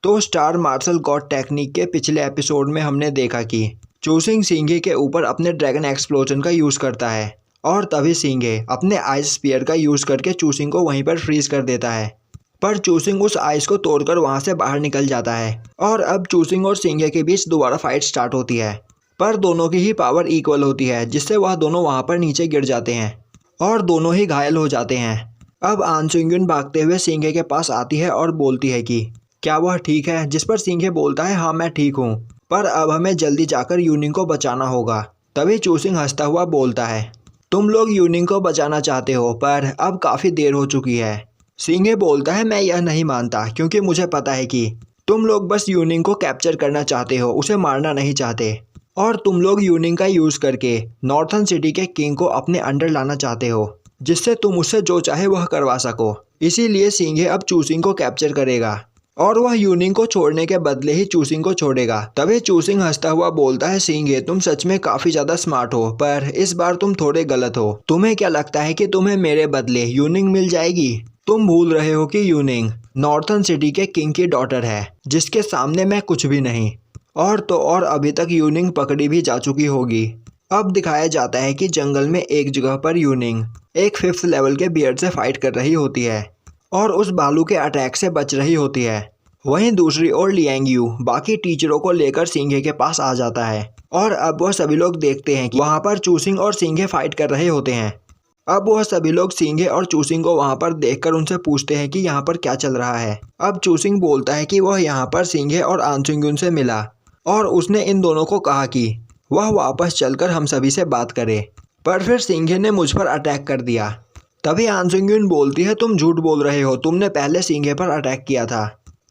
तो star martial God technique के पिछले एपिसोड में हमने देखा कि चूसिंग सिंघे के ऊपर अपने ड्रैगन एक्सप्लोजन का यूज़ करता है और तभी सिंघे अपने आइस स्पीयर का यूज़ करके चूसिंग को वहीं पर फ्रीज कर देता है। पर चूसिंग उस आइस को तोड़कर वहां से बाहर निकल जाता है और अब चूसिंग और सिंघे के बीच दोबारा फाइट स्टार्ट होती है। पर दोनों की ही पावर इक्वल होती है, जिससे वह दोनों वहां पर नीचे गिर जाते हैं और दोनों ही घायल हो जाते हैं। अब आन सुंग-युन भागते हुए सिंघे के पास आती है और बोलती है कि क्या वह ठीक है, जिस पर सिंघे बोलता है हाँ मैं ठीक हूँ, पर अब हमें जल्दी जाकर यूनिंग को बचाना होगा। तभी चूसिंग हंसता हुआ बोलता है तुम लोग यूनिंग को बचाना चाहते हो, पर अब काफ़ी देर हो चुकी है। सिंघे बोलता है मैं यह नहीं मानता, क्योंकि मुझे पता है कि तुम लोग बस यूनिंग को कैप्चर करना चाहते हो, उसे मारना नहीं चाहते, और तुम लोग यूनिंग का यूज़ करके नॉर्थन सिटी के किंग को अपने अंडर लाना चाहते हो, जिससे तुम उससे जो चाहे वह करवा सको। इसीलिए सिंघे अब चूसिंग को कैप्चर करेगा और वह यूनिंग को छोड़ने के बदले ही चूसिंग को छोड़ेगा। तभी चूसिंग हंसता हुआ बोलता है सिंघे तुम सच में काफ़ी ज़्यादा स्मार्ट हो, पर इस बार तुम थोड़े गलत हो। तुम्हें क्या लगता है कि तुम्हें मेरे बदले यूनिंग मिल जाएगी? तुम भूल रहे हो कि यूनिंग नॉर्थन सिटी के किंग की डॉटर है, जिसके सामने मैं कुछ भी नहीं। और तो और अभी तक यूनिंग पकड़ी भी जा चुकी होगी। अब दिखाया जाता है कि जंगल में एक जगह पर यूनिंग एक 5th लेवल के बियर्ड से फाइट कर रही होती है और उस भालू के अटैक से बच रही होती है। वहीं दूसरी ओर लियांग यू बाकी टीचरों को लेकर सिंघे के पास आ जाता है और अब वह सभी लोग देखते हैं कि वहां पर चूसिंग और सिंघे फाइट कर रहे होते हैं। अब वह सभी लोग सिंघे और चूसिंग को वहां पर देखकर उनसे पूछते हैं कि यहाँ पर क्या चल रहा है। अब चूसिंग बोलता है कि वह यहाँ पर सिंघे और आन सुंग-युन से मिला और उसने इन दोनों को कहा कि वह वापस चलकर हम सभी से बात करे, पर फिर सिंघे ने मुझ पर अटैक कर दिया। तभी आन सुंग-युन बोलती है तुम झूठ बोल रहे हो, तुमने पहले सिंघे पर अटैक किया था।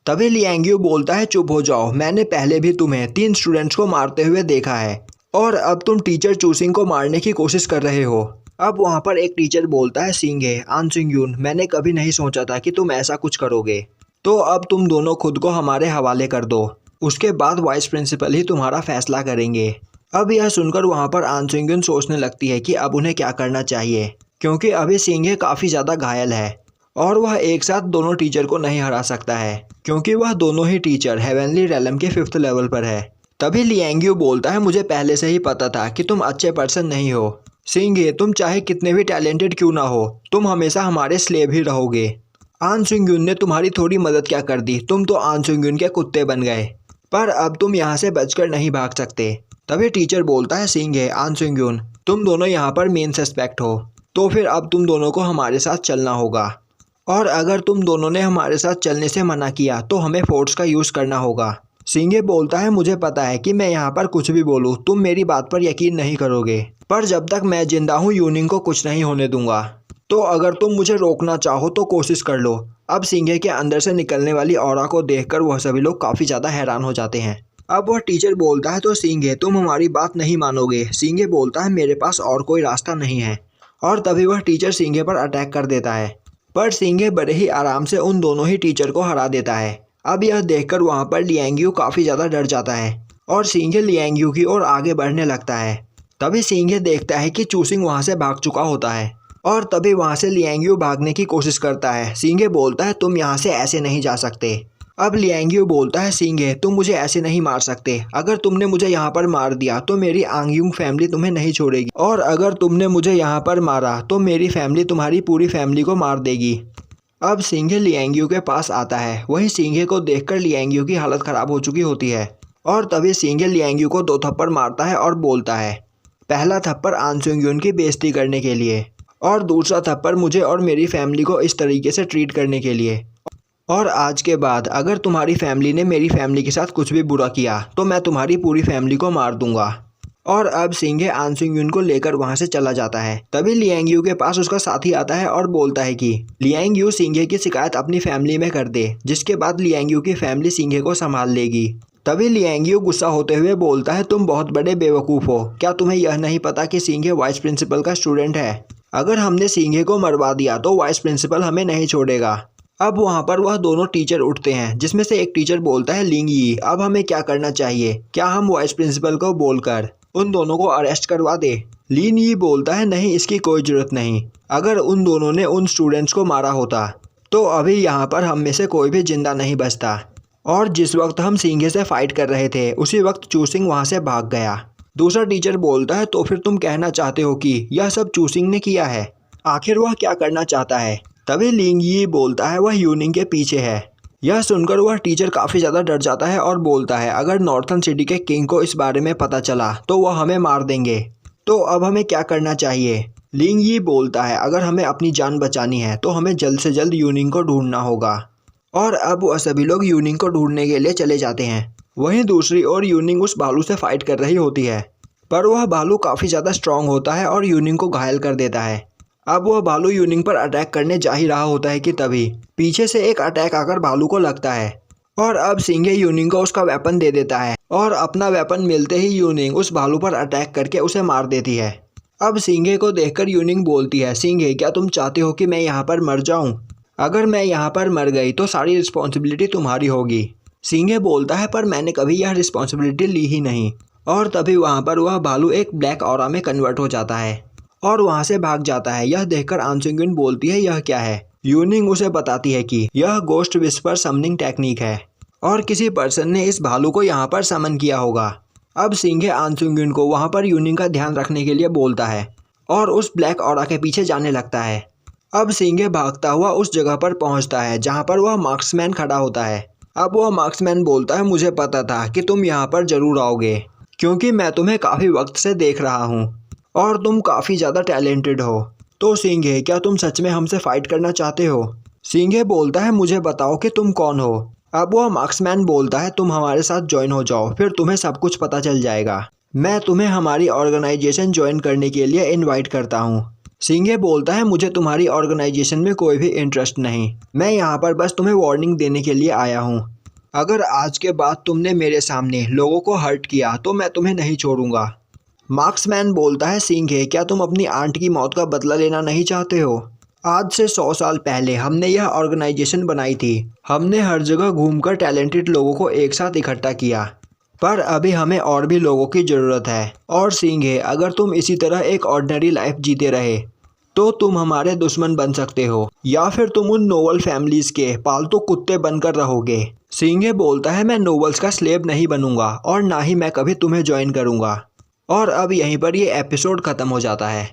तभी लियांग यू बोलता है चुप हो जाओ, मैंने पहले भी तुम्हें 3 स्टूडेंट्स को मारते हुए देखा है और अब तुम टीचर चूसिंग को मारने की कोशिश कर रहे हो। अब वहाँ पर एक टीचर बोलता है सिंघे आन सुंग-युन मैंने कभी नहीं सोचा था कि तुम ऐसा कुछ करोगे, तो अब तुम दोनों खुद को हमारे हवाले कर दो, उसके बाद वाइस प्रिंसिपल ही तुम्हारा फैसला करेंगे। अब यह सुनकर वहाँ पर आन सुंग-युन सोचने लगती है कि अब उन्हें क्या करना चाहिए, क्योंकि अभी सिंघे काफ़ी ज़्यादा घायल है और वह एक साथ दोनों टीचर को नहीं हरा सकता है, क्योंकि वह दोनों ही टीचर हेवनली रेलम के 5th लेवल पर है। तभी लियांग यू बोलता है मुझे पहले से ही पता था कि तुम अच्छे पर्सन नहीं हो। सिंघे तुम चाहे कितने भी टैलेंटेड क्यों ना हो, तुम हमेशा हमारे स्लेव ही रहोगे। आन सुंग-युन ने तुम्हारी थोड़ी मदद क्या कर दी, तुम तो आन सुंग-युन के कुत्ते बन गए, पर अब तुम यहाँ से बचकर नहीं भाग सकते। तभी टीचर बोलता है सिंघे आन सुंग-युन तुम दोनों यहाँ पर मेन सस्पेक्ट हो, तो फिर अब तुम दोनों को हमारे साथ चलना होगा, और अगर तुम दोनों ने हमारे साथ चलने से मना किया तो हमें फोर्स का यूज़ करना होगा। सिंघे बोलता है मुझे पता है कि मैं यहाँ पर कुछ भी बोलूँ तुम मेरी बात पर यकीन नहीं करोगे, पर जब तक मैं जिंदा हूँ यूनिंग को कुछ नहीं होने दूंगा, तो अगर तुम मुझे रोकना चाहो तो कोशिश कर लो। अब सिंघे के अंदर से निकलने वाली ऑरा को देखकर वह सभी लोग काफ़ी ज़्यादा हैरान हो जाते हैं। अब वह टीचर बोलता है तो सिंघे तुम हमारी बात नहीं मानोगे। सिंघे बोलता है मेरे पास और कोई रास्ता नहीं है, और तभी वह टीचर सिंघे पर अटैक कर देता है, पर सिंघे बड़े ही आराम से उन दोनों ही टीचर को हरा देता है। अब यह देखकर वहाँ पर लियांग यू काफ़ी ज़्यादा डर जाता है और सिंघे लियांग यू की ओर आगे बढ़ने लगता है। तभी सिंघे देखता है कि चूसिंग वहाँ से भाग चुका होता है और तभी वहाँ से लियांग यू भागने की कोशिश करता है। सिंघे बोलता है तुम यहाँ से ऐसे नहीं जा सकते। अब लियांग यू बोलता है सिंघे तुम मुझे ऐसे नहीं मार सकते, अगर तुमने मुझे यहाँ पर मार दिया तो मेरी आंगयुंग फैमिली तुम्हें नहीं छोड़ेगी, और अगर तुमने मुझे यहाँ पर मारा तो मेरी फैमिली तुम्हारी पूरी फैमिली को मार देगी। अब सिंघे लियांग यू के पास आता है, वहीं सिंघे को देखकर लियांग यू की हालत ख़राब हो चुकी होती है, और तभी सिंघे लियांग यू को 2 थप्पड़ मारता है और बोलता है पहला थप्पड़ आन सुंग-युन की बेइज्जती करने के लिए, और दूसरा थप्पड़ मुझे और मेरी फैमिली को इस तरीके से ट्रीट करने के लिए, और आज के बाद अगर तुम्हारी फैमिली ने मेरी फैमिली के साथ कुछ भी बुरा किया तो मैं तुम्हारी पूरी फैमिली को मार दूंगा। और अब सिंघे आन सुंग-युन को लेकर वहां से चला जाता है। तभी लियांग यू के पास उसका साथी आता है और बोलता है कि लियांग यू सिंघे की शिकायत अपनी फैमिली में कर दे, जिसके बाद लियांग यू की फैमिली सिंघे को संभाल लेगी। तभी लियांग यू गुस्सा होते हुए बोलता है तुम बहुत बड़े बेवकूफ़ हो, क्या तुम्हें यह नहीं पता कि सिंघे वाइस प्रिंसिपल का स्टूडेंट है? अगर हमने सिंघे को मरवा दिया तो वाइस प्रिंसिपल हमें नहीं छोड़ेगा। अब वहाँ पर वह दोनों टीचर उठते हैं, जिसमें से एक टीचर बोलता है लिंग यी अब हमें क्या करना चाहिए, क्या हम वाइस प्रिंसिपल को बोलकर उन दोनों को अरेस्ट करवा दे? लिंग यी बोलता है नहीं, इसकी कोई ज़रूरत नहीं, अगर उन दोनों ने उन स्टूडेंट्स को मारा होता तो अभी यहाँ पर हम में से कोई भी जिंदा नहीं बचता, और जिस वक्त हम सिंघे से फाइट कर रहे थे उसी वक्त चूसिंग वहाँ से भाग गया। दूसरा टीचर बोलता है तो फिर तुम कहना चाहते हो कि यह सब चूसिंग ने किया है, आखिर वह क्या करना चाहता है? तभी लिंग यी बोलता है वह यूनिंग के पीछे है। यह सुनकर वह टीचर काफ़ी ज़्यादा डर जाता है और बोलता है अगर नॉर्थन सिटी के किंग को इस बारे में पता चला तो वह हमें मार देंगे, तो अब हमें क्या करना चाहिए? लिंग यी बोलता है अगर हमें अपनी जान बचानी है तो हमें जल्द से जल्द यूनिंग को ढूंढना होगा। और अब वह सभी लोग यूनिंग को ढूंढने के लिए चले जाते हैं। वहीं दूसरी ओर यूनिंग उस भालू से फाइट कर रही होती है, पर वह भालू काफ़ी ज़्यादा स्ट्रांग होता है और यूनिंग को घायल कर देता है। अब वह भालू यूनिंग पर अटैक करने जा ही रहा होता है कि तभी पीछे से एक अटैक आकर भालू को लगता है और अब सिंघे यूनिंग को उसका वेपन दे देता है और अपना वेपन मिलते ही यूनिंग उस भालू पर अटैक करके उसे मार देती है। अब सिंघे को देखकर यूनिंग बोलती है सिंघे क्या तुम चाहते हो कि मैं यहाँ पर मर जाऊँ? अगर मैं यहाँ पर मर गई तो सारी रिस्पॉन्सिबिलिटी तुम्हारी होगी। सिंघे बोलता है पर मैंने कभी यह रिस्पॉन्सिबिलिटी ली ही नहीं। और तभी वहाँ पर वह भालू एक ब्लैक ऑरा में कन्वर्ट हो जाता है और वहाँ से भाग जाता है। यह देखकर आन सुंग यून बोलती है यह क्या है? यूनिंग उसे बताती है कि यह गोस्ट विस्पर समनिंग टेक्निक है और किसी पर्सन ने इस भालू को यहाँ पर समन किया होगा। अब सिंघे आन सुंग यून को वहाँ पर यूनिंग का ध्यान रखने के लिए बोलता है और उस ब्लैक ऑरा के पीछे जाने लगता है। अब सिंघे भागता हुआ उस जगह पर पहुँचता है जहाँ पर वह मार्क्समैन खड़ा होता है। अब वह मार्क्समैन बोलता है मुझे पता था कि तुम यहाँ पर जरूर आओगे क्योंकि मैं तुम्हें काफ़ी वक्त से देख रहा हूँ और तुम काफ़ी ज़्यादा टैलेंटेड हो। तो सिंघे क्या तुम सच में हमसे फाइट करना चाहते हो? सिंघे बोलता है मुझे बताओ कि तुम कौन हो। अब वह मार्क्समैन बोलता है तुम हमारे साथ ज्वाइन हो जाओ फिर तुम्हें सब कुछ पता चल जाएगा। मैं तुम्हें हमारी ऑर्गेनाइजेशन ज्वाइन करने के लिए इनवाइट करता हूँ। सिंघे बोलता है मुझे तुम्हारी ऑर्गेनाइजेशन में कोई भी इंटरेस्ट नहीं, मैं यहाँ पर बस तुम्हें वार्निंग देने के लिए आया हूँ। अगर आज के बाद तुमने मेरे सामने लोगों को हर्ट किया तो मैं तुम्हें नहीं छोड़ूंगा। मार्क्समैन बोलता है सिंघे क्या तुम अपनी आंट की मौत का बदला लेना नहीं चाहते हो? आज से 100 साल पहले हमने यह ऑर्गेनाइजेशन बनाई थी। हमने हर जगह घूमकर टैलेंटेड लोगों को एक साथ इकट्ठा किया, पर अभी हमें और भी लोगों की ज़रूरत है। और सिंघे अगर तुम इसी तरह एक ऑर्डिनरी लाइफ जीते रहे तो तुम हमारे दुश्मन बन सकते हो या फिर तुम उन नोबल फैमिलीज़ के पालतू कुत्ते बनकर रहोगे। सिंघे बोलता है मैं नोबल्स का स्लेव नहीं बनूंगा और ना ही मैं कभी तुम्हें ज्वाइन करूंगा। और अब यहीं पर ये एपिसोड ख़त्म हो जाता है।